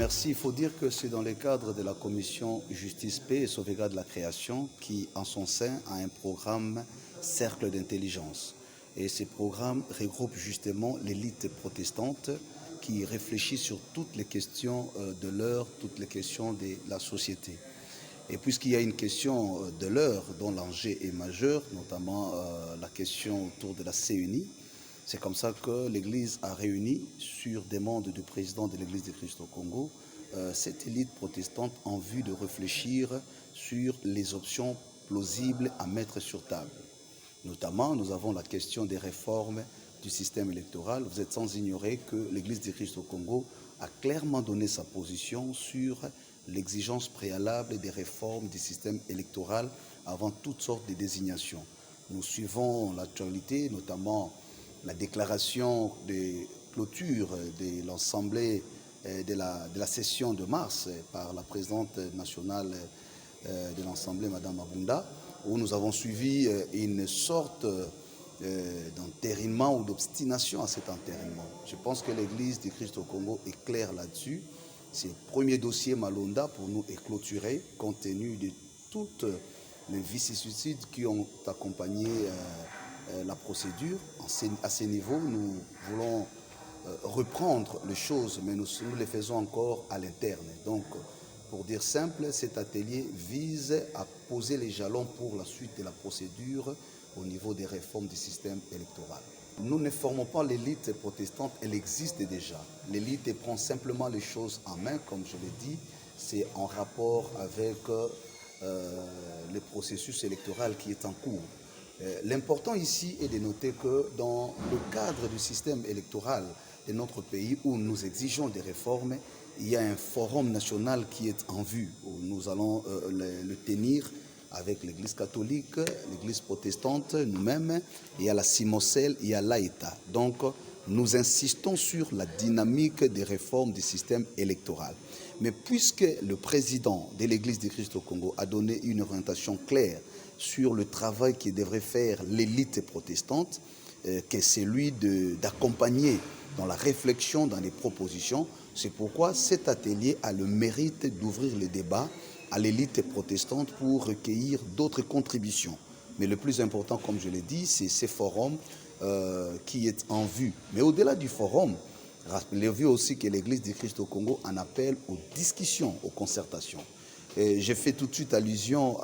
Merci. Il faut dire que c'est dans le cadre de la commission Justice, Paix et Sauvegarde de la Création qui, en son sein, a un programme Cercle d'intelligence. Et ce programme regroupe justement l'élite protestante qui réfléchit sur toutes les questions de l'heure, toutes les questions de la société. Et puisqu'il y a une question de l'heure dont l'enjeu est majeur, notamment la question autour de la CENI, c'est comme ça que l'Église a réuni, sur demande du président de l'Église de Christ au Congo, cette élite protestante en vue de réfléchir sur les options plausibles à mettre sur table. Notamment, nous avons la question des réformes du système électoral. Vous êtes sans ignorer que l'Église de Christ au Congo a clairement donné sa position sur l'exigence préalable des réformes du système électoral avant toutes sortes de désignations. Nous suivons l'actualité, notamment la déclaration de clôture de l'Assemblée de la session de mars par la présidente nationale de l'Assemblée, Mme Mabunda, où nous avons suivi une sorte d'entérinement ou d'obstination à cet entérinement. Je pense que l'Église du Christ au Congo est claire là-dessus. C'est le premier dossier Malonda pour nous est clôturé, compte tenu de toutes les vicissitudes qui ont accompagné la procédure. À ce niveau, nous voulons reprendre les choses, mais nous les faisons encore à l'interne. Donc, pour dire simple, cet atelier vise à poser les jalons pour la suite de la procédure au niveau des réformes du système électoral. Nous ne formons pas l'élite protestante, elle existe déjà. L'élite prend simplement les choses en main, comme je l'ai dit, c'est en rapport avec le processus électoral qui est en cours. L'important ici est de noter que dans le cadre du système électoral de notre pays où nous exigeons des réformes, il y a un forum national qui est en vue, où nous allons le tenir avec l'Église catholique, l'Église protestante, nous-mêmes, il y a la CIMOCEL, il y a l'AETA. Donc, nous insistons sur la dynamique des réformes du système électoral. Mais puisque le président de l'Église du Christ au Congo a donné une orientation claire sur le travail que devrait faire l'élite protestante, qui est celui d'accompagner dans la réflexion, dans les propositions, c'est pourquoi cet atelier a le mérite d'ouvrir le débat à l'élite protestante pour recueillir d'autres contributions. Mais le plus important, comme je l'ai dit, c'est ce forum qui est en vue. Mais au-delà du forum, rappelez-vous aussi que l'Église du Christ au Congo en appelle aux discussions, aux concertations. J'ai fait tout de suite allusion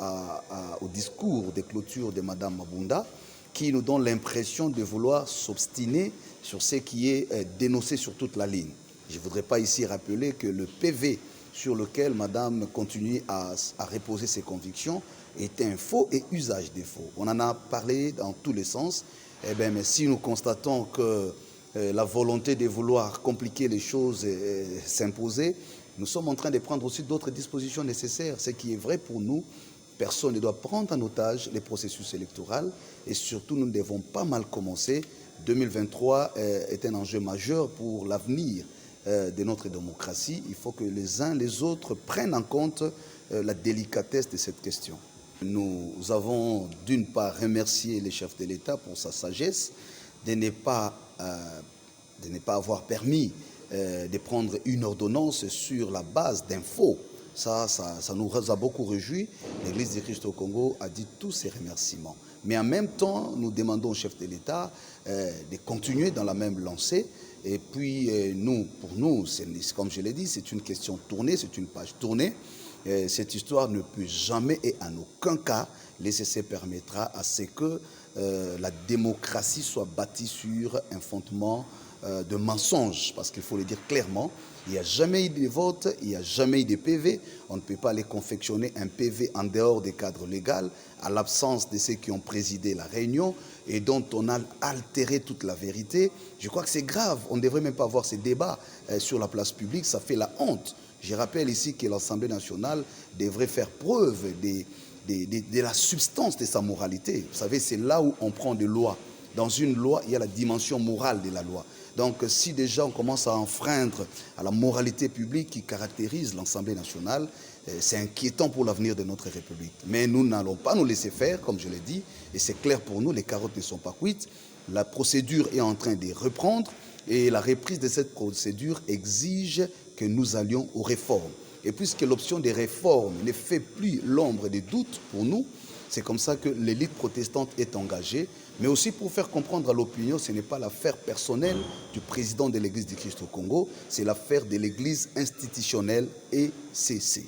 au discours de clôture de Mme Mabunda, qui nous donne l'impression de vouloir s'obstiner sur ce qui est dénoncé sur toute la ligne. Je ne voudrais pas ici rappeler que le PV sur lequel Madame continue à reposer ses convictions est un faux et usage des faux. On en a parlé dans tous les sens. Eh bien, mais si nous constatons que la volonté de vouloir compliquer les choses s'imposer, nous sommes en train de prendre aussi d'autres dispositions nécessaires. Ce qui est vrai pour nous, personne ne doit prendre en otage les processus électoraux et surtout nous ne devons pas mal commencer. 2023 est un enjeu majeur pour l'avenir de notre démocratie. Il faut que les uns les autres prennent en compte la délicatesse de cette question. Nous avons d'une part remercié le chef de l'État pour sa sagesse de ne pas avoir permis de prendre une ordonnance sur la base d'infos. Ça nous a beaucoup réjouis. L'Église du Christ au Congo a dit tous ses remerciements. Mais en même temps, nous demandons au chef de l'État de continuer dans la même lancée. Et puis, pour nous, comme je l'ai dit, c'est une question tournée, c'est une page tournée. Cette histoire ne peut jamais et en aucun cas, l'ECC permettra à ce que la démocratie soit bâtie sur un fondement de mensonges, parce qu'il faut le dire clairement, il n'y a jamais eu de vote, il n'y a jamais eu de PV, on ne peut pas aller confectionner un PV en dehors des cadres légaux, à l'absence de ceux qui ont présidé la réunion et dont on a altéré toute la vérité. Je crois que c'est grave, on ne devrait même pas avoir ces débats sur la place publique, ça fait la honte. Je rappelle ici que l'Assemblée nationale devrait faire preuve de la substance de sa moralité. Vous savez, c'est là où on prend des lois. Dans une loi, il y a la dimension morale de la loi. Donc, si déjà on commence à enfreindre à la moralité publique qui caractérise l'Assemblée nationale, c'est inquiétant pour l'avenir de notre République. Mais nous n'allons pas nous laisser faire, comme je l'ai dit, et c'est clair pour nous, les carottes ne sont pas cuites. La procédure est en train de reprendre. Et la reprise de cette procédure exige que nous allions aux réformes. Et puisque l'option des réformes ne fait plus l'ombre des doutes pour nous, c'est comme ça que l'élite protestante est engagée. Mais aussi pour faire comprendre à l'opinion, ce n'est pas l'affaire personnelle du président de l'Église du Christ au Congo, c'est l'affaire de l'Église institutionnelle ECC.